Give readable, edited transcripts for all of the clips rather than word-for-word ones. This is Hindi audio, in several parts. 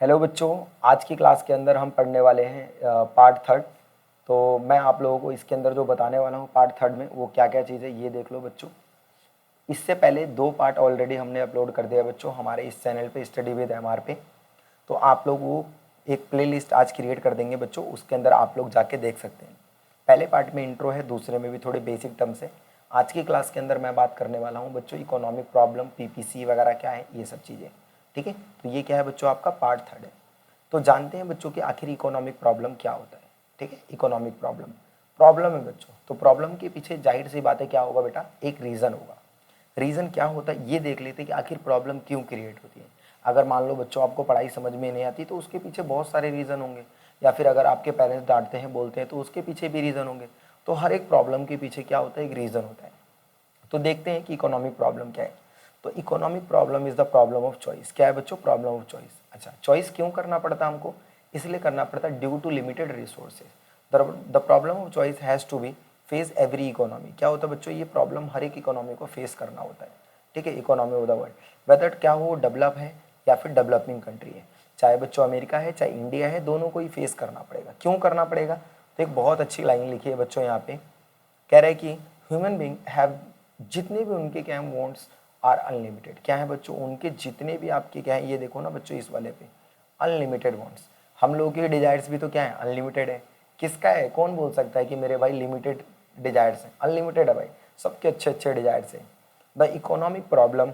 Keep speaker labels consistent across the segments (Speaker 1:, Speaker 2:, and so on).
Speaker 1: हेलो बच्चों, आज की क्लास के अंदर हम पढ़ने वाले हैं पार्ट थर्ड। तो मैं आप लोगों को इसके अंदर जो बताने वाला हूँ पार्ट थर्ड में वो क्या क्या चीज़ है ये देख लो बच्चों। इससे पहले 2 पार्ट ऑलरेडी हमने अपलोड कर दिया बच्चों हमारे इस चैनल पे स्टडी विद एमआर पे। तो आप लोग वो एक प्लेलिस्ट आज क्रिएट कर देंगे बच्चों, उसके अंदर आप लोग जाके देख सकते हैं। पहले पार्ट में इंट्रो है, दूसरे में भी थोड़े बेसिक टर्म्स है। आज की क्लास के अंदर मैं बात करने वाला हूँ बच्चों इकोनॉमिक प्रॉब्लम, पीपीसी वगैरह क्या है ये सब चीज़ें। ठीक है, तो ये क्या है बच्चों, आपका पार्ट थर्ड है। तो जानते हैं बच्चों कि आखिर इकोनॉमिक प्रॉब्लम क्या होता है। ठीक है, इकोनॉमिक प्रॉब्लम प्रॉब्लम है बच्चों, तो प्रॉब्लम के पीछे जाहिर सी बात है क्या होगा बेटा, एक रीज़न होगा। रीज़न क्या होता है ये देख लेते हैं कि आखिर प्रॉब्लम क्यों क्रिएट होती है। अगर मान लो बच्चों आपको पढ़ाई समझ में नहीं आती तो उसके पीछे बहुत सारे रीज़न होंगे, या फिर अगर आपके पेरेंट्स डांटते हैं बोलते हैं तो उसके पीछे भी रीज़न होंगे। तो हर एक प्रॉब्लम के पीछे क्या होता है, एक रीज़न होता है। तो देखते हैं कि इकोनॉमिक प्रॉब्लम क्या है। तो economic problem is the problem of choice. क्या है बच्चों, प्रॉब्लम ऑफ चॉइस। अच्छा, चॉइस क्यों करना पड़ता है हमको, इसलिए करना पड़ता है due to limited resources. The problem of choice has to be face every economy. क्या होता है बच्चों, ये प्रॉब्लम हर एक इकोनॉमी को फेस करना होता है। ठीक है, economy of the world, whether क्या हो डेवलप है या फिर डेवलपिंग कंट्री है, चाहे बच्चों अमेरिका है चाहे इंडिया है, दोनों को ही फेस करना पड़ेगा। क्यों करना पड़ेगा, तो एक बहुत अच्छी लाइन लिखी है बच्चों यहाँ पे, कह रहे हैं कि ह्यूमन बींग हैव, जितने भी उनके क्या है वांट्स आर अनलिमिटेड। क्या है बच्चों, उनके जितने भी आपके क्या है, ये देखो ना बच्चों इस वाले पे अनलिमिटेड वांट्स। हम लोगों के डिजायर्स भी तो क्या है, अनलिमिटेड है। किसका है, कौन बोल सकता है कि मेरे भाई लिमिटेड डिजायर्स हैं, अनलिमिटेड है भाई, सबके अच्छे अच्छे डिजायर्स हैं। द इकोनॉमिक प्रॉब्लम,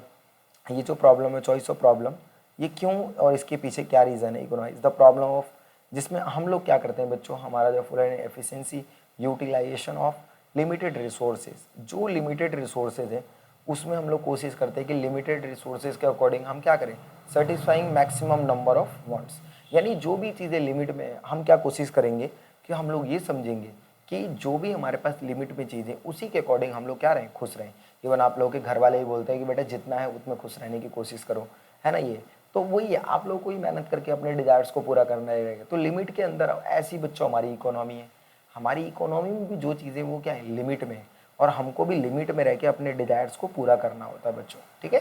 Speaker 1: ये जो प्रॉब्लम है चॉइस ऑफ प्रॉब्लम, ये क्यों और इसके पीछे क्या रीज़न है। इकोनॉमिक द प्रॉब्लम ऑफ, जिसमें हम लोग क्या करते हैं बच्चों, हमारा जो full efficiency utilization of limited resources, जो लिमिटेड रिसोर्सेज है उसमें हम लोग कोशिश करते हैं कि लिमिटेड रिसोर्सेज के अकॉर्डिंग हम क्या करें, satisfying maximum number of wants. यानी जो भी चीज़ें लिमिट में है हम क्या कोशिश करेंगे कि हम लोग ये समझेंगे कि जो भी हमारे पास लिमिट में चीज़ें उसी के अकॉर्डिंग हम लोग क्या रहें, खुश रहें। इवन आप लोगों के घर वाले ही बोलते हैं कि बेटा जितना है उतना खुश रहने की कोशिश करो, है ना। ये तो वही है, आप लोग को ही मेहनत करके अपने डिजायर्स को पूरा करना रहेगा। तो लिमिट के अंदर ऐसी बच्चों हमारी इकोनॉमी है। हमारी इकोनॉमी में भी जो चीज़ें वो क्या है, लिमिट में है, और हमको भी लिमिट में रह के अपने डिजायर्स को पूरा करना होता है बच्चों। ठीक है,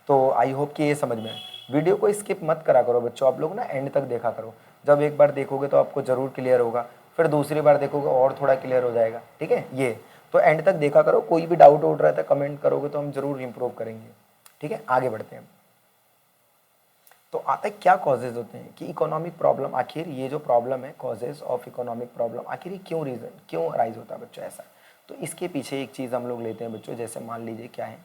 Speaker 1: तो आई होप कि ये समझ में आए। वीडियो को स्किप मत करा करो बच्चों, आप लोग ना एंड तक देखा करो। जब एक बार देखोगे तो आपको ज़रूर क्लियर होगा, फिर दूसरी बार देखोगे और थोड़ा क्लियर हो जाएगा। ठीक है, ये तो एंड तक देखा करो। कोई भी डाउट उठ रहा था कमेंट करोगे तो हम जरूर इम्प्रूव करेंगे। ठीक है, आगे बढ़ते हैं। तो आता है क्या कॉजेज होते हैं कि इकोनॉमिक प्रॉब्लम, आखिर ये जो प्रॉब्लम है कॉजेज ऑफ इकोनॉमिक प्रॉब्लम, आखिर ये क्यों रीज़न क्यों राइज होता है बच्चों ऐसा। तो इसके पीछे एक चीज़ हम लोग लेते हैं बच्चों, जैसे मान लीजिए क्या है,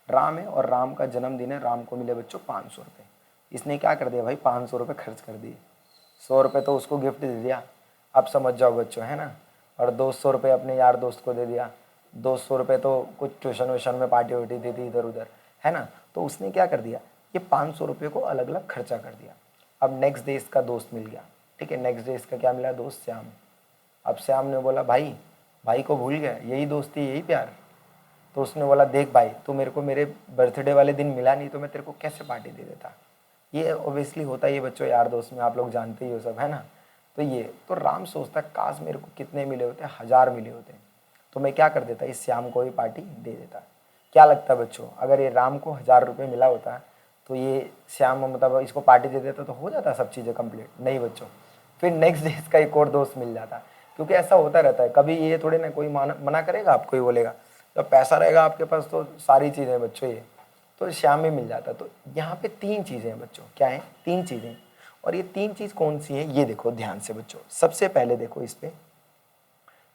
Speaker 1: राम है और राम का जन्मदिन है, राम को मिले बच्चों 500 रुपये। इसने क्या कर दिया भाई, 500 रुपये खर्च कर दिए, 100 रुपये तो उसको गिफ्ट दे दिया, अब समझ जाओ बच्चों, है ना। और 200 रुपये अपने यार दोस्त को दे दिया, 200 रुपये तो कुछ ट्यूशन व्यूशन में पार्टी वार्टी दे दी इधर उधर, है ना। तो उसने क्या कर दिया, ये 500 रुपये को अलग अलग खर्चा कर दिया। अब नेक्स्ट डे इसका दोस्त मिल गया। ठीक है, नेक्स्ट डे इसका क्या मिला, दोस्त श्याम। अब श्याम ने बोला भाई, भाई को भूल गया, यही दोस्ती यही प्यार। तो उसने बोला देख भाई, तू मेरे को मेरे बर्थडे वाले दिन मिला नहीं तो मैं तेरे को कैसे पार्टी दे देता। ये ओबियसली होता ही है बच्चों, यार दोस्त में आप लोग जानते ही हो सब, है ना। तो ये तो राम सोचता काश मेरे को कितने मिले होते, 1000 मिले होते, तो मैं क्या कर देता, इस श्याम को ही पार्टी दे देता। क्या लगता है बच्चों, अगर ये राम को 1000 रुपये मिला होता तो ये श्याम मतलब इसको पार्टी दे देता तो हो जाता सब चीज़ें कंप्लीट, नहीं बच्चों। फिर नेक्स्ट डे इसका एक और दोस्त मिल जाता, क्योंकि ऐसा होता रहता है। कभी ये थोड़े ना कोई मना करेगा आपको, ही बोलेगा जब पैसा रहेगा आपके पास तो सारी चीज़ें बच्चों ये तो श्याम में मिल जाता। तो यहाँ पे 3 चीज़ें हैं बच्चों, क्या है, 3 चीज़ें। और ये 3 चीज़ कौन सी है ये देखो ध्यान से बच्चों। सबसे पहले देखो इस पे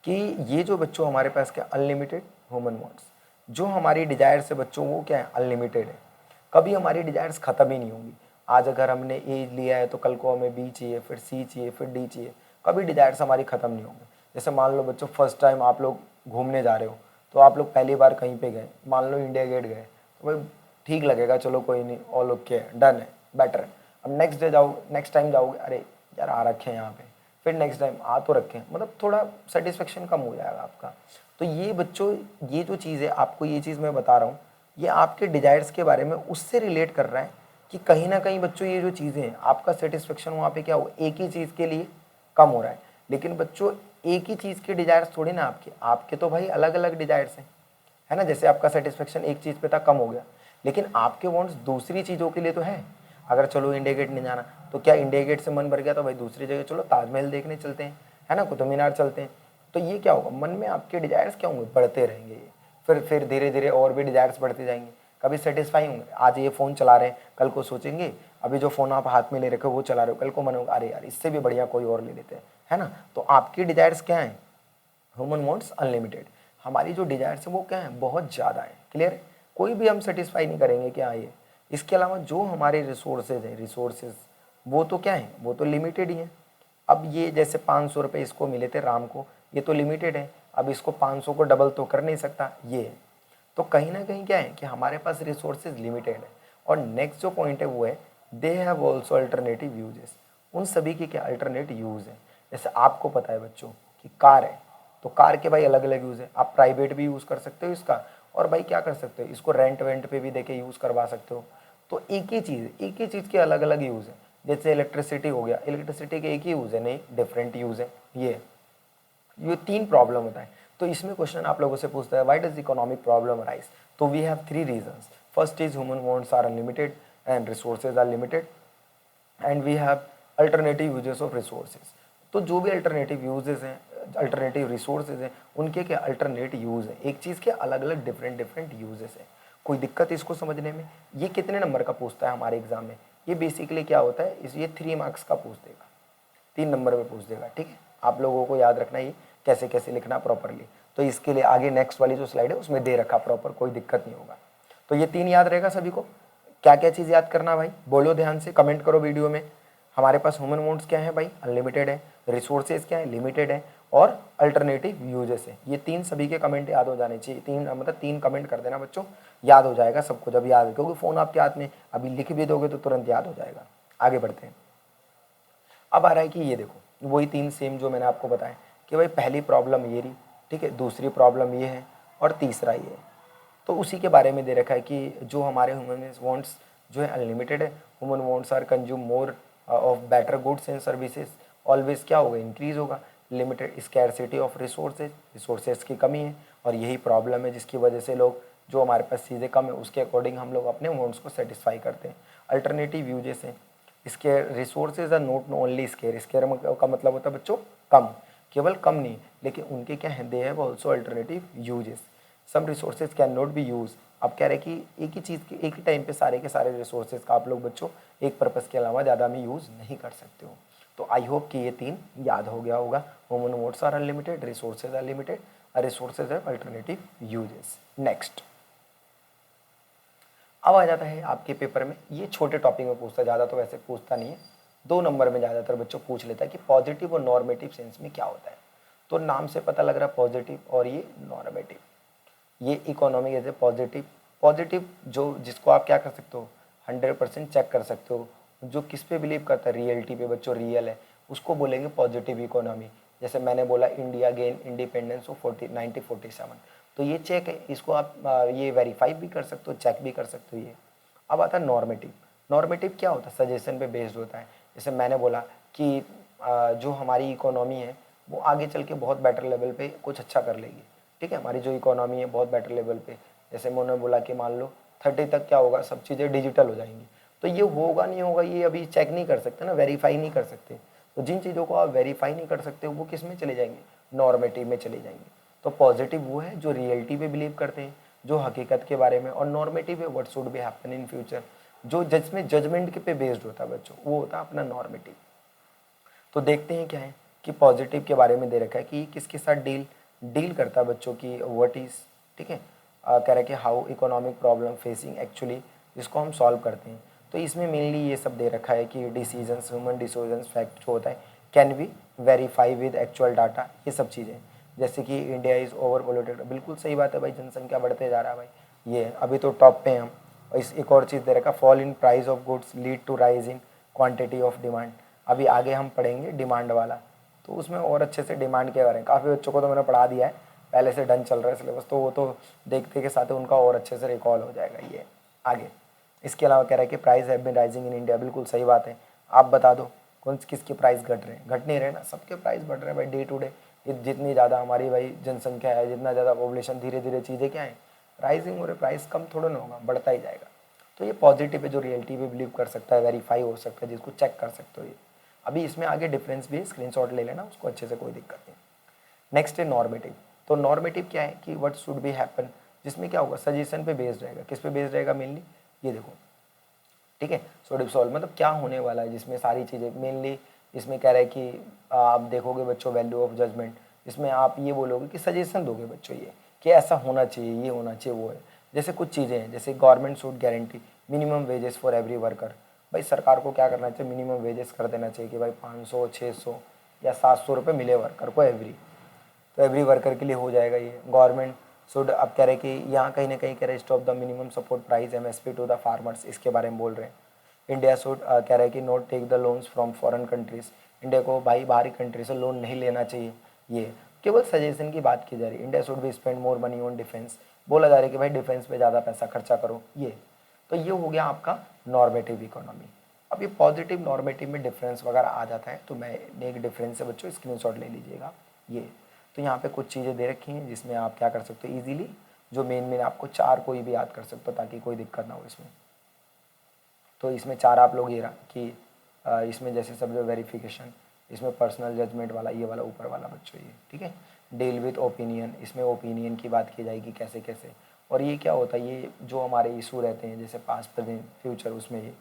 Speaker 1: कि ये जो बच्चों हमारे पास क्या, अनलिमिटेड ह्यूमन वांट्स, जो हमारी डिजायर्स है बच्चों वो क्या है, अनलिमिटेड है। कभी हमारी डिजायर्स ख़त्म ही नहीं होंगी। आज अगर हमने ए लिया है तो कल को हमें बी चाहिए, फिर सी चाहिए, फिर डी चाहिए, कभी डिजायर्स हमारी ख़त्म नहीं होंगे। जैसे मान लो बच्चों फर्स्ट टाइम आप लोग घूमने जा रहे हो, तो आप लोग पहली बार कहीं पे गए, मान लो इंडिया गेट गए, तो भाई ठीक लगेगा, चलो कोई नहीं, ऑल ओके है, डन है, बेटर है। अब नेक्स्ट डे जाओ, नेक्स्ट टाइम जाओगे, अरे यार आ रखे हैं यहाँ पे, फिर नेक्स्ट टाइम आ तो रखें, मतलब थोड़ा सेटिस्फेक्शन कम हो जाएगा आपका। तो ये बच्चों, ये जो चीज़ है, आपको ये चीज़ मैं बता रहा हूँ, ये आपके डिजायर्स के बारे में उससे रिलेट कर रहा है कि कहीं ना कहीं बच्चों ये जो चीज़ें हैं, आपका सेटिस्फेक्शन वहाँ पे क्या हो, एक ही चीज़ के लिए कम हो रहा है। लेकिन बच्चों एक ही चीज़ के डिजायर्स थोड़ी ना आपके, आपके तो भाई अलग अलग डिजायर्स हैं, है ना। जैसे आपका सेटिस्फेक्शन एक चीज़ पे था, कम हो गया, लेकिन आपके वांट्स दूसरी चीज़ों के लिए तो है। अगर चलो इंडिया गेट नहीं जाना तो क्या इंडिया गेट से मन भर गया तो भाई दूसरी जगह चलो ताजमहल देखने चलते हैं, है ना, कुतुब मीनार चलते हैं। तो ये क्या होगा, मन में आपके डिजायर्स क्या होंगे, बढ़ते रहेंगे ये, फिर धीरे धीरे और भी डिजायर्स बढ़ते जाएंगे, कभी सेटिस्फाई होंगे। आज ये फ़ोन चला रहे हैं, कल को सोचेंगे अभी जो फ़ोन आप हाथ में ले रखे हो वो चला रहे हो, कल को मन होगा अरे यार इससे भी बढ़िया कोई और ले लेते हैं, है ना। तो आपकी डिजायर्स क्या है, ह्यूमन वांट्स अनलिमिटेड। हमारी जो डिजायर्स है वो क्या है, बहुत ज़्यादा है, क्लियर है। कोई भी हम सेटिस्फाई नहीं करेंगे क्या ये। इसके अलावा जो हमारे रिसोर्सेज वो तो क्या है, वो तो लिमिटेड ही है। अब ये जैसे 500 रुपये इसको मिले थे राम को, ये तो लिमिटेड है, अब इसको 500 को डबल तो कर नहीं सकता ये है। तो कहीं ना कहीं क्या है कि हमारे पास रिसोर्सेज लिमिटेड है। और नेक्स्ट जो पॉइंट है वो है they have also alternative uses. उन सभी के क्या अल्टरनेट यूज़ है। जैसे आपको पता है बच्चों कि कार है, तो कार के भाई अलग अलग यूज़ है। आप प्राइवेट भी यूज़ कर सकते हो इसका, और भाई क्या कर सकते हो, इसको रेंट वेंट पे भी देके यूज़ करवा सकते हो। तो एक ही चीज़ के अलग अलग यूज़ है। जैसे इलेक्ट्रिसिटी हो गया, इलेक्ट्रिसिटी के एक ही यूज़ है, नहीं डिफरेंट यूज़ है। ये 3 प्रॉब्लम होता है। तो इसमें क्वेश्चन आप लोगों से पूछता है why does economic problem arise. तो we have 3 reasons. First is human wants are unlimited and resources are limited, and we have alternative uses of resources. तो जो भी अल्टरनेटिव यूजेस हैं, अल्टरनेटिव रिसोर्सेज हैं, उनके क्या अल्टरनेट यूज़ है। एक चीज़ के अलग अलग डिफरेंट यूजेस हैं। कोई दिक्कत इसको समझने में। ये कितने नंबर का पूछता है हमारे एग्जाम में, ये बेसिकली क्या होता है, ये 3 मार्क्स का पूछ देगा, 3 नंबर में पूछ देगा, ठीक है। आप लोगों को याद रखना ये कैसे कैसे लिखना प्रॉपरली। तो इसके लिए आगे नेक्स्ट वाली जो स्लाइड है उसमें दे रखा प्रॉपर, कोई दिक्कत नहीं होगा। तो ये 3 याद रहेगा सभी को। क्या क्या चीज़ याद करना भाई, बोलो ध्यान से, कमेंट करो वीडियो में। हमारे पास ह्यूमन वांट्स क्या है भाई, अनलिमिटेड है। रिसोर्सेज क्या है, लिमिटेड है। और अल्टरनेटिव यूजेस है। ये 3 सभी के कमेंट याद हो जाने चाहिए। 3 मतलब 3 कमेंट कर देना बच्चों, याद हो जाएगा सबको जब याद है, क्योंकि फ़ोन आपके हाथ में, अभी लिख भी दोगे तो तुरंत याद हो जाएगा। आगे बढ़ते हैं। अब आ रहा है कि ये देखो वही 3 सेम जो मैंने आपको बताया कि भाई पहली प्रॉब्लम ये रही, ठीक है, दूसरी प्रॉब्लम ये है, और तीसरा ये है। तो उसी के बारे में दे रखा है कि जो हमारे ह्यूमन वांट्स जो है अनलिमिटेड है। Human wants are consume more of better goods and services, always क्या होगा, इंक्रीज होगा। लिमिटेड स्कैरसिटी ऑफ रिसोर्सेज की कमी है, और यही प्रॉब्लम है जिसकी वजह से लोग जो हमारे पास चीज़ें कम है उसके अकॉर्डिंग हम लोग अपने वांट्स को सेटिस्फाई करते हैं। अल्टरनेटिव यूजेस हैं। Scarce resources are not only scarce का मतलब होता है बच्चों कम, केवल कम नहीं, लेकिन उनके क्या है, they have also alternative uses. Some resources can not be use. अब कह रहे हैं कि एक ही चीज़ के एक ही टाइम पे सारे के सारे रिसोर्सेज का आप लोग बच्चों एक पर्पज़ के अलावा ज़्यादा में यूज़ नहीं कर सकते हो। तो आई होप कि ये 3 याद हो गया होगा। Human wants are unlimited, resources are limited, resources have alternative uses. Next अब आ जाता है आपके पेपर में, ये छोटे टॉपिक में पूछता है, ज़्यादा तो वैसे पूछता नहीं है। 2 नंबर में ज़्यादातर बच्चों पूछ लेता है कि पॉजिटिव और नॉर्मेटिव सेंस में क्या होता है। तो नाम से पता लग रहा है पॉजिटिव और ये नॉर्मेटिव। ये इकोनॉमी जैसे पॉजिटिव जो जिसको आप क्या कर सकते हो, 100% चेक कर सकते हो। जो किस पे बिलीव करता है, रियलिटी पे बच्चों, रियल है, उसको बोलेंगे पॉजिटिव इकोनॉमी। जैसे मैंने बोला इंडिया गेन इंडिपेंडेंस ऑफ 1947, तो ये चेक है, इसको आप ये वेरीफाई भी कर सकते हो, चेक भी कर सकते हो ये। अब आता है नॉर्मेटिव। नॉर्मेटिव क्या होता है, सजेशन पे बेस्ड होता है। जैसे मैंने बोला कि जो हमारी इकोनॉमी है वो आगे चल के बहुत बेटर लेवल पे कुछ अच्छा कर लेगी, ठीक है। हमारी जो इकोनॉमी है बहुत बेटर लेवल पे, जैसे मैंने बोला कि मान लो 30 तक क्या होगा, सब चीज़ें डिजिटल हो जाएंगी। तो ये होगा नहीं होगा ये अभी चेक नहीं कर सकते ना, वेरीफाई नहीं कर सकते। तो जिन चीज़ों को आप वेरीफाई नहीं कर सकते वो किस में चले जाएंगे, नॉर्मेटिव में चले जाएंगे। तो पॉजिटिव वो है जो रियलिटी पे बिलीव करते हैं, जो हकीकत के बारे में, और नॉर्मेटिव है what should be happen in future, जो जिसमें जजमेंट के पे बेस्ड होता है बच्चों, वो होता है अपना नॉर्मेटिव। तो देखते हैं क्या है कि पॉजिटिव के बारे में दे रखा है कि किसके साथ डील करता है बच्चों की व्हाट इज़, ठीक है। कह रहा है कि how economic problem facing actually, जिसको हम सॉल्व करते हैं। तो इसमें मेनली ये सब दे रखा है कि डिसीजंस, ह्यूमन डिसीजंस फैक्ट जो होता है can be verify with actual data, ये सब चीज़ें। जैसे कि इंडिया इज़ ओवर पोल्यूटेड, बिल्कुल सही बात है भाई, जनसंख्या बढ़ते जा रहा है भाई, ये अभी तो टॉप पे हैं हम। और इस एक और चीज़ दे रखा, fall in price of goods lead to rise in quantity of demand. अभी आगे हम पढ़ेंगे डिमांड वाला, तो उसमें और अच्छे से डिमांड के बारे में काफ़ी बच्चों को तो मैंने पढ़ा दिया है, पहले से डन चल रहा है सिलेबस, तो वो तो देखते के साथ उनका और अच्छे से रिकॉल हो जाएगा ये आगे। इसके अलावा कह रहा है कि price have been rising in India, बिल्कुल सही बात है। आप बता दो कौन किसके प्राइस घट रहे हैं, घट नहीं रहे ना, सबके प्राइस बढ़ रहे हैं भाई डे टू डे। जितनी ज़्यादा हमारी भाई जनसंख्या है, जितना ज़्यादा पॉपुलेशन, धीरे धीरे चीज़ें क्या है, राइजिंग हो रही, प्राइस कम थोड़ा ना होगा, बढ़ता ही जाएगा। तो ये पॉजिटिव है, जो रियलिटी पे बिलीव कर सकता है, वेरीफाई हो सकता है, जिसको चेक कर सकते हो। ये अभी इसमें आगे डिफरेंस भी है, स्क्रीनशॉट ले लेना उसको अच्छे से, कोई दिक्कत नहीं। नेक्स्ट है नॉर्मेटिव। तो नॉर्मेटिव क्या है कि व्हाट शुड बी हैपन, जिसमें क्या होगा, सजेशन पे बेस्ड रहेगा। किस पे बेस्ड रहेगा मेनली, ये देखो, ठीक है। सो सॉल्व मतलब क्या होने वाला है, जिसमें सारी चीज़ें मेनली इसमें कह रहा है कि आप देखोगे बच्चों वैल्यू ऑफ जजमेंट, इसमें आप ये बोलोगे कि सजेशन दोगे बच्चों ये कि ऐसा होना चाहिए, ये होना चाहिए, वो है। जैसे कुछ चीज़ें हैं, जैसे government should guarantee minimum wages for every worker. भाई सरकार को क्या करना चाहिए, मिनिमम वेजेस कर देना चाहिए कि भाई 500, 600 या 700 रुपये मिले वर्कर को एवरी। तो एवरी वर्कर के लिए हो जाएगा ये। गवर्नमेंट शुड, अब कह रहे कि यहाँ कहीं ना कहीं कह रहे stop the minimum support price MSP to the farmers, इसके बारे में बोल रहे हैं। इंडिया शुड कह रहा है कि not take the loans from foreign countries, India को भाई बाहरी कंट्री से लोन नहीं लेना चाहिए। ये केवल सजेशन की बात की जा रही है। इंडिया शुड भी spend more money on defence, बोला जा रहा है कि भाई डिफेंस पे ज़्यादा पैसा खर्चा करो। ये तो ये हो गया आपका नॉर्मेटिव इकोनॉमी। अब ये पॉजिटिव नॉर्मेटिव में डिफरेंस वगैरह आ जाता है, तो मैं एक डिफरेंस है बच्चों, स्क्रीनशॉट ले लीजिएगा। ये तो यहाँ पे कुछ चीज़ें दे रखी हैं जिसमें आप क्या कर सकते हो इजीली, जो मेन आपको 4 कोई भी याद कर सकते हो ताकि कोई दिक्कत ना हो इसमें। तो इसमें 4 आप लोग ये रहा कि इसमें जैसे सब जो वेरिफिकेशन, इसमें पर्सनल जजमेंट वाला, ये वाला ऊपर वाला बच्चों ये, ठीक है। डील विथ ओपिनियन, इसमें ओपिनियन की बात की जाएगी कैसे कैसे, और ये क्या होता है, ये जो हमारे इशू रहते हैं जैसे पास्ट प्रेजेंट फ्यूचर, उसमें ये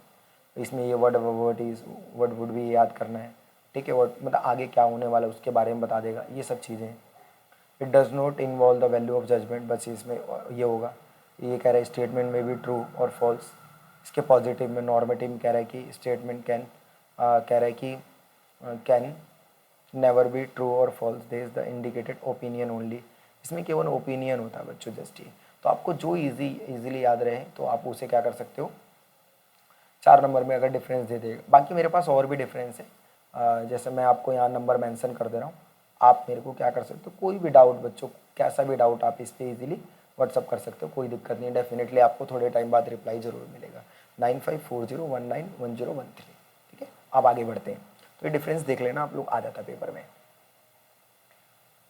Speaker 1: इसमें ये वर्ड इज़ वर्ड वुड भी याद करना है, ठीक है। वर्ड मतलब आगे क्या होने वाला है उसके बारे में बता देगा, ये सब चीज़ें। It does not involve the value of judgement, बस इसमें ये होगा, ये कह रहा है स्टेटमेंट में भी ट्रू और फॉल्स। इसके पॉजिटिव में नॉर्मेटिव में कह रहा है कि स्टेटमेंट कैन कह रहा है कि कैन नेवर बी ट्रू और false, they is the indicated opinion only. इसमें केवल ओपिनियन होता है बच्चों, जस्ट ये। तो आपको जो इजीली याद रहे तो आप उसे क्या कर सकते हो, 4 नंबर में अगर डिफरेंस दे देगा। बाकी मेरे पास और भी डिफरेंस है, जैसे मैं आपको यहाँ नंबर मेंशन कर दे रहा हूँ, आप मेरे को क्या कर सकते हो, कोई भी डाउट बच्चों, कैसा भी डाउट आप इस पर ईजिली व्हाट्सअप कर सकते हो, कोई दिक्कत नहीं। डेफिनेटली आपको थोड़े टाइम बाद रिप्लाई जरूर मिलेगा। 9540191013, ठीक है। अब आगे बढ़ते हैं, तो ये डिफरेंस देख लेना आप लोग, आ जाता है पेपर में।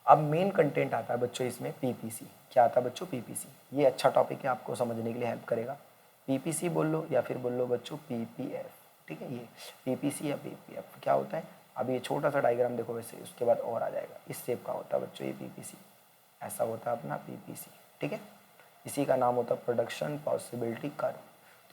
Speaker 1: अब मेन कंटेंट आता है बच्चों इसमें पीपीसी। क्या आता है बच्चों, पीपीसी। ये अच्छा टॉपिक है, आपको समझने के लिए हेल्प करेगा। पीपीसी बोल लो या फिर बोल लो बच्चों पीपीएफ, ठीक है। ये पीपीसी या पीपीएफ क्या होता है, अब ये छोटा सा डायग्राम देखो वैसे, उसके बाद और आ जाएगा। इस शेप का होता है बच्चों ये पीपीसी, ऐसा होता है अपना पीपीसी, ठीक है। इसी का नाम होता है प्रोडक्शन पॉसिबिलिटी कर्व।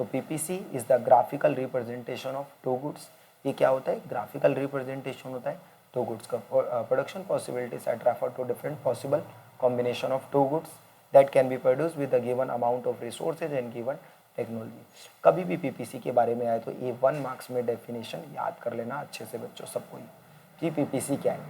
Speaker 1: तो PPC is the graphical representation of two goods. ये क्या होता है, ग्राफिकल रिप्रेजेंटेशन होता है टू गुड्स का। Production possibility set refer to different possible combination of two goods that can be produce with a given amount of resources and given technology. कभी भी पीपीसी के बारे में आए तो ये 1 मार्क्स में डेफिनेशन याद कर लेना अच्छे से बच्चों सबको ही, कि पीपीसी क्या है।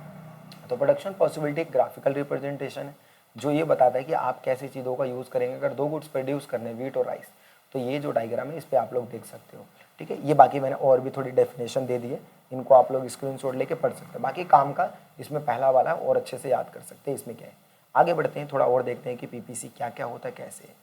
Speaker 1: तो प्रोडक्शन पॉसिबिलिटी ग्राफिकल रिप्रेजेंटेशन है, जो ये बताता है कि आप कैसी चीज़ों का यूज़ करेंगे अगर 2 गुड्स प्रोड्यूस करने, व्हीट और राइस। तो ये जो डायग्राम है इस पर आप लोग देख सकते हो, ठीक है। ये बाकी मैंने और भी थोड़ी डेफिनेशन दे दी है, इनको आप लोग स्क्रीनशॉट लेके पढ़ सकते हैं। बाकी काम का इसमें पहला वाला है और अच्छे से याद कर सकते हैं। इसमें क्या है, आगे बढ़ते हैं, थोड़ा और देखते हैं कि पीपीसी क्या क्या होता है, कैसे है।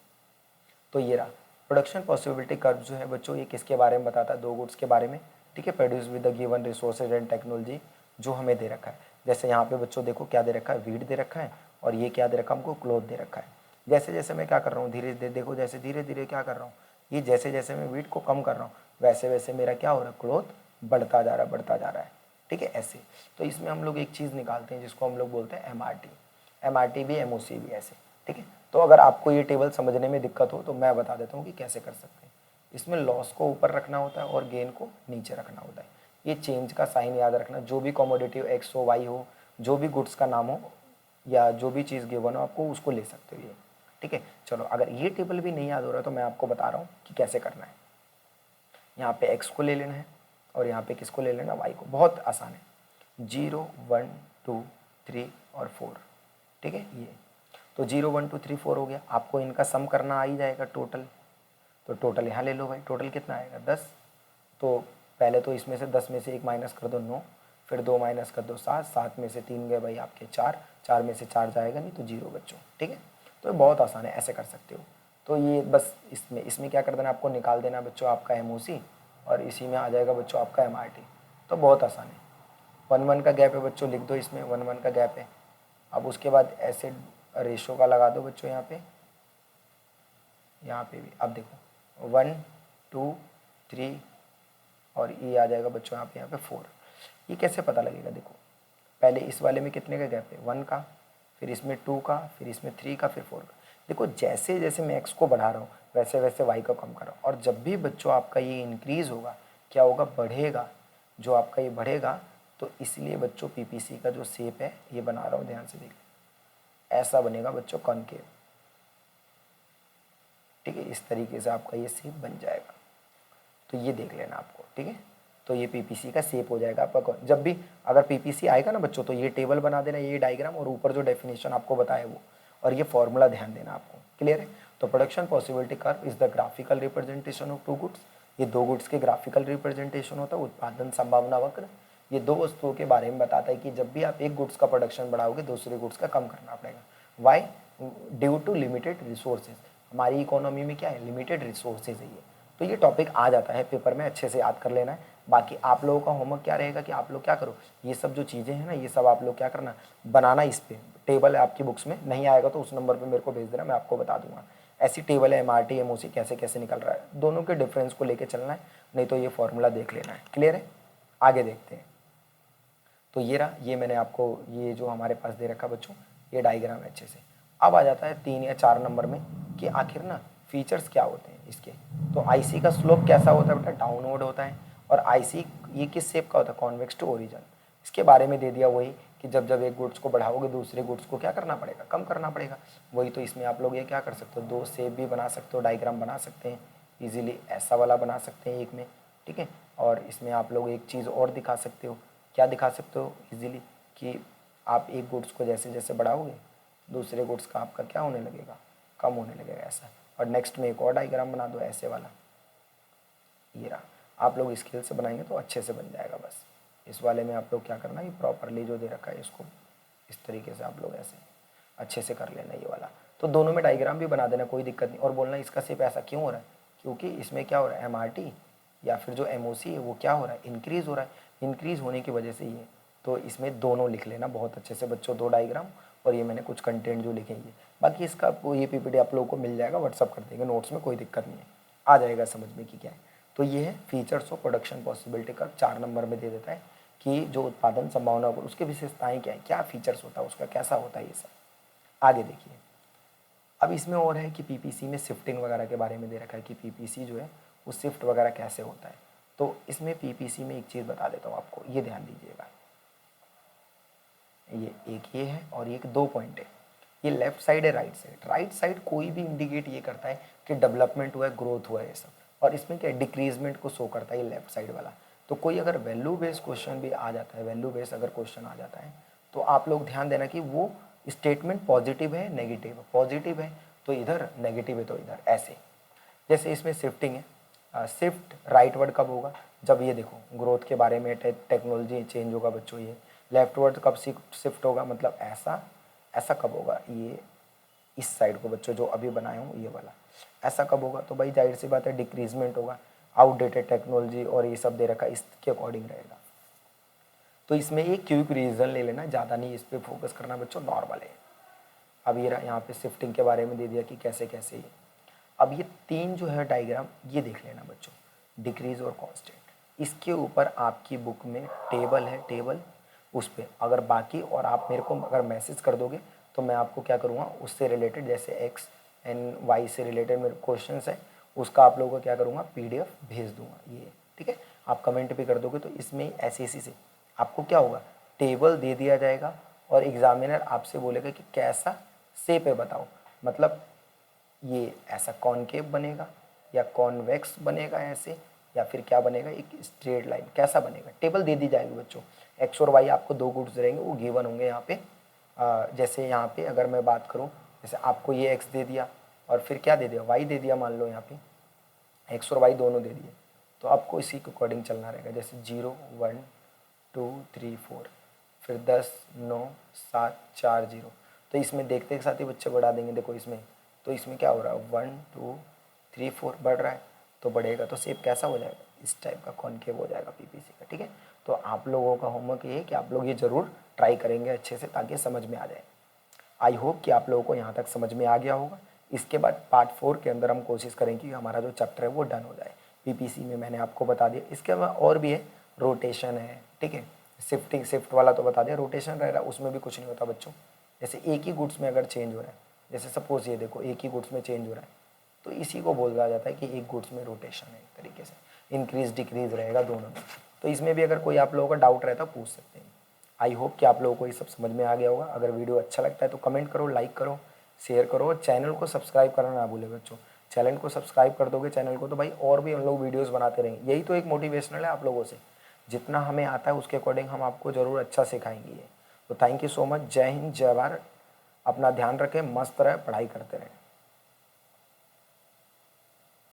Speaker 1: तो ये रहा प्रोडक्शन पॉसिबिलिटी कर्व जो है बच्चों, ये किसके बारे में बताता है, 2 गुड्स के बारे में, ठीक है। Produce with the given resources and technology, जो हमें दे रखा है। जैसे यहाँ पे बच्चों देखो क्या दे रखा है, वीट दे रखा है, और ये क्या दे रखा है हमको, क्लोथ दे रखा है। जैसे जैसे मैं क्या कर रहा हूँ, धीरे धीरे देखो, जैसे धीरे धीरे क्या कर रहा हूँ, ये जैसे जैसे मैं वीट को कम कर रहा हूँ वैसे वैसे मेरा क्या हो रहा है, क्लोथ बढ़ता जा रहा है, बढ़ता जा रहा है, ठीक है, ऐसे। तो इसमें हम लोग एक चीज़ निकालते हैं जिसको हम लोग बोलते हैं एमआरटी। एमआरटी भी, एमओसी भी, ऐसे, ठीक है। तो अगर आपको ये टेबल समझने में दिक्कत हो तो मैं बता देता हूँ कि कैसे कर सकते हैं। इसमें लॉस को ऊपर रखना होता है और गेन को नीचे रखना होता है। ये चेंज का साइन याद रखना, जो भी कॉमोडिटी एक्स हो, वाई हो, जो भी गुड्स का नाम हो या जो भी चीज़ गिवन हो आपको, उसको ले सकते हो ये, ठीक है। चलो अगर ये टेबल भी नहीं याद हो रहा तो मैं आपको बता रहा हूँ कि कैसे करना है। यहाँ पे एक्स को ले लेना है और यहाँ पे किसको ले लेना, वाई को। बहुत आसान है, 0 1 2 3 और 4, ठीक है। ये तो 0 1 2 3 4 हो गया। आपको इनका सम करना आ ही जाएगा टोटल, तो टोटल यहाँ ले लो भाई। टोटल कितना आएगा, 10। तो पहले तो इसमें से 10 में से 1 माइनस कर दो 9, फिर 2 माइनस कर दो 7, 7 में से 3 गए भाई आपके 4, 4 में से 4 जाएगा नहीं तो 0 बच्चों, ठीक है। तो बहुत आसान है, ऐसे कर सकते हो। तो ये बस इसमें क्या कर देना, आपको निकाल देना बच्चों आपका एमओसी, और इसी में आ जाएगा बच्चों आपका एमआरटी। तो बहुत आसान है। 1 1 का गैप है बच्चों, लिख दो इसमें 1 1 का गैप है। अब उसके बाद एसिड रेशो का लगा दो बच्चों यहाँ पे भी। अब देखो 1 2 3 और ये आ जाएगा बच्चों यहाँ पे 4। ये कैसे पता लगेगा? देखो पहले इस वाले में कितने का गैप है? 1 का, फिर इसमें 2 का, फिर इसमें 3 का, फिर 4 का। देखो जैसे जैसे मैं x को बढ़ा रहा हूँ वैसे वैसे y को कम कर रहा हूँ। और जब भी बच्चों आपका ये इंक्रीज़ होगा, क्या होगा? बढ़ेगा। जो आपका ये बढ़ेगा, तो इसलिए बच्चों पीपीसी का जो शेप है ये बना रहा हूँ, ध्यान से देख, ऐसा बनेगा बच्चों कॉनकेव। ठीक है, इस तरीके से आपका ये शेप बन जाएगा। तो ये देख लेना आपको, ठीक है। तो ये पीपीसी का शेप हो जाएगा आपका। जब भी अगर पीपीसी आएगा ना बच्चों, तो ये टेबल बना देना, ये डायग्राम, और ऊपर जो डेफिनेशन आपको बताया वो, और ये फॉर्मूला ध्यान देना आपको। क्लियर है? तो production possibility curve is the graphical representation of two goods. ये दो गुड्स के ग्राफिकल रिप्रेजेंटेशन होता है। उत्पादन संभावना वक्र ये दो वस्तुओं के बारे में बताता है कि जब भी आप एक गुड्स का प्रोडक्शन बढ़ाओगे दूसरे गुड्स का कम करना पड़ेगा। Why? Due to limited resources. हमारी इकोनॉमी में क्या है? लिमिटेड रिसोर्सेज है ये। तो ये टॉपिक आ जाता है पेपर में, अच्छे से याद कर लेना है। बाकी आप लोगों का होमवर्क क्या रहेगा कि आप लोग क्या करो, ये सब जो चीज़ें हैं ना, ये सब आप लोग क्या करना, बनाना। इस पे टेबल है आपकी बुक्स में, नहीं आएगा तो उस नंबर पे मेरे को भेज देना, मैं आपको बता दूंगा। ऐसी टेबल है एमआरटी एमओसी कैसे कैसे निकल रहा है, दोनों के डिफरेंस को लेके चलना है, नहीं तो ये फॉर्मूला देख लेना है। क्लियर है? आगे देखते हैं। तो ये रहा, ये मैंने आपको ये जो हमारे पास दे रखा बच्चों, ये डायग्राम अच्छे से। अब आ जाता है 3 या 4 नंबर में कि आखिर ना फीचर्स क्या होते हैं इसके। तो आईसी का स्लोप कैसा होता है बेटा? डाउनवर्ड होता है। और आईसी ये किस शेप का होता है? Convex to origin. इसके बारे में दे दिया वही कि जब जब एक गुड्स को बढ़ाओगे दूसरे गुड्स को क्या करना पड़ेगा? कम करना पड़ेगा। वही तो इसमें आप लोग ये क्या कर सकते हो, दो शेप भी बना सकते हो, डायग्राम बना सकते हैं इजीली, ऐसा वाला बना सकते हैं एक में, ठीक है। और इसमें आप लोग एक चीज़ और दिखा सकते हो, क्या दिखा सकते हो इजीली, कि आप एक गुड्स को जैसे जैसे बढ़ाओगे दूसरे गुड्स का आपका क्या होने लगेगा? कम होने लगेगा, ऐसा। और नेक्स्ट में एक और डायग्राम बना दो ऐसे वाला, ये रहा। आप लोग स्केल से बनाएंगे तो अच्छे से बन जाएगा। बस इस वाले में आप लोग क्या करना, ये प्रॉपरली जो दे रखा है इसको इस तरीके से आप लोग ऐसे अच्छे से कर लेना, ये वाला। तो दोनों में डायग्राम भी बना देना, कोई दिक्कत नहीं। और बोलना इसका सिर्फ ऐसा क्यों हो रहा है, क्योंकि इसमें क्या हो रहा है, एमआरटी या फिर जो एमओसी है वो क्या हो रहा है, इंक्रीज़ हो रहा है। इंक्रीज़ होने की वजह से ये, तो इसमें दोनों लिख लेना बहुत अच्छे से बच्चों, दो डायग्राम। और ये मैंने कुछ कंटेंट जो लिखे ये, बाकी इसका ये पीपीटी आप लोगों को मिल जाएगा, व्हाट्सअप कर देंगे नोट्स में, कोई दिक्कत नहीं है, आ जाएगा समझ में कि क्या है। तो ये है फीचर्स ऑफ प्रोडक्शन पॉसिबिलिटी का, 4 नंबर में दे देता है कि जो उत्पादन संभावना हो उसकी विशेषताएं क्या है, क्या फीचर्स होता है उसका, कैसा होता है ये सब। आगे देखिए, अब इसमें और है कि पीपीसी में शिफ्टिंग वगैरह के बारे में दे रखा है कि पीपीसी जो है वो शिफ्ट वगैरह कैसे होता है। तो इसमें पीपीसी में एक चीज़ बता देता हूँ आपको, ये ध्यान दीजिएगा। ये एक ये है और ये एक 2 पॉइंट है, ये लेफ्ट साइड है राइट साइड। राइट साइड कोई भी इंडिकेट ये करता है कि डेवलपमेंट हुआ है, ग्रोथ हुआ है, ये सब। और इसमें क्या डिक्रीजमेंट को शो करता है ये लेफ्ट साइड वाला। तो कोई अगर वैल्यू बेस्ड क्वेश्चन भी आ जाता है, वैल्यू बेस्ड अगर क्वेश्चन आ जाता है, तो आप लोग ध्यान देना कि वो स्टेटमेंट पॉजिटिव है नेगेटिव है। पॉजिटिव है तो इधर, नेगेटिव है तो इधर, ऐसे। जैसे इसमें शिफ्टिंग है, शिफ्ट राइट वर्ड कब होगा, जब ये देखो ग्रोथ के बारे में टेक्नोलॉजी चेंज होगा बच्चों। ये लेफ्ट वर्ड कब शिफ्ट होगा, मतलब ऐसा, ऐसा कब होगा, ये इस साइड को बच्चों जो अभी बनाए हूँ ये वाला, ऐसा कब होगा? तो भाई जाहिर सी बात है डिक्रीजमेंट होगा, आउटडेटेड टेक्नोलॉजी और ये सब दे रखा है, इसके अकॉर्डिंग रहेगा। तो इसमें एक क्विक रीजन ले लेना, ज़्यादा नहीं इस पर फोकस करना बच्चों, नॉर्मल है। अब ये यहाँ पे शिफ्टिंग के बारे में दे दिया कि कैसे कैसे ये। अब ये 3 जो है डायग्राम ये देख लेना बच्चों, डिक्रीज और कांस्टेंट। इसके ऊपर आपकी बुक में टेबल है, टेबल उस पर अगर बाकी, और आप मेरे को अगर मैसेज कर दोगे तो मैं आपको क्या करूँगा, उससे रिलेटेड जैसे एक्स एंड वाई से रिलेटेड मेरे क्वेश्चन है उसका आप लोगों को क्या करूँगा, पीडीएफ भेज दूँगा ये, ठीक है। आप कमेंट भी कर दोगे तो इसमें ऐसे से आपको क्या होगा, टेबल दे दिया जाएगा और एग्जामिनर आपसे बोलेगा कि कैसा शेप है बताओ, मतलब ये ऐसा कॉनकेव बनेगा या कॉन्वेक्स बनेगा ऐसे, या फिर क्या बनेगा, एक स्ट्रेट लाइन कैसा बनेगा। टेबल दे दी जाएगी बच्चों, एक्स और वाई आपको 2 गुड्स रहेंगे वो गिवन होंगे यहाँ पे। जैसे यहाँ पे अगर मैं बात करूँ, जैसे आपको ये एक्स दे दिया और फिर क्या दे दिया, वाई दे दिया, मान लो यहाँ पे एक्स और वाई दोनों दे दिए, तो आपको इसी के अकॉर्डिंग चलना रहेगा। जैसे 0 1 2 3 4, फिर 10 9 7 4 0। तो इसमें देखते के साथ ही बच्चे बढ़ा देंगे, देखो इसमें, तो इसमें क्या हो रहा है 1 2 3 4 बढ़ रहा है, तो बढ़ेगा तो शेप कैसा हो जाएगा, इस टाइप का कॉनकेव हो जाएगा पीपीसी का, ठीक है। तो आप लोगों का होमवर्क ये है कि आप लोग ये ज़रूर ट्राई करेंगे अच्छे से ताकि समझ में आ जाए। आई होप कि आप लोगों को यहाँ तक समझ में आ गया होगा। इसके बाद पार्ट 4 के अंदर हम कोशिश करेंगे कि हमारा जो चैप्टर है वो डन हो जाए, पीपीसी में मैंने आपको बता दिया। इसके अलावा और भी है, रोटेशन है, ठीक है, शिफ्टिंग, शिफ्ट वाला तो बता दिया, रोटेशन रह रहा उसमें भी कुछ नहीं होता बच्चों। जैसे एक ही गुड्स में अगर चेंज हो रहा है, जैसे सपोज ये देखो एक ही गुड्स में चेंज हो रहा है, तो इसी को बोला जाता है कि एक गुड्स में रोटेशन है, एक तरीके से इंक्रीज डिक्रीज रहेगा दोनों में। तो इसमें भी अगर कोई आप लोगों का डाउट रहता है पूछ सकते हैं। आई होप कि आप लोगों को ये सब समझ में आ गया होगा। अगर वीडियो अच्छा लगता है तो कमेंट करो, लाइक करो, शेयर करो और चैनल को सब्सक्राइब करना ना भूले बच्चों। चैनल को सब्सक्राइब कर दोगे चैनल को, तो भाई और भी हम लोग वीडियोस बनाते रहेंगे। यही तो एक मोटिवेशनल है आप लोगों से, जितना हमें आता है उसके अकॉर्डिंग हम आपको ज़रूर अच्छा सिखाएंगे। तो थैंक यू सो मच। जय हिंद, जय भारत। अपना ध्यान रखें, मस्त रहे, पढ़ाई करते रहें।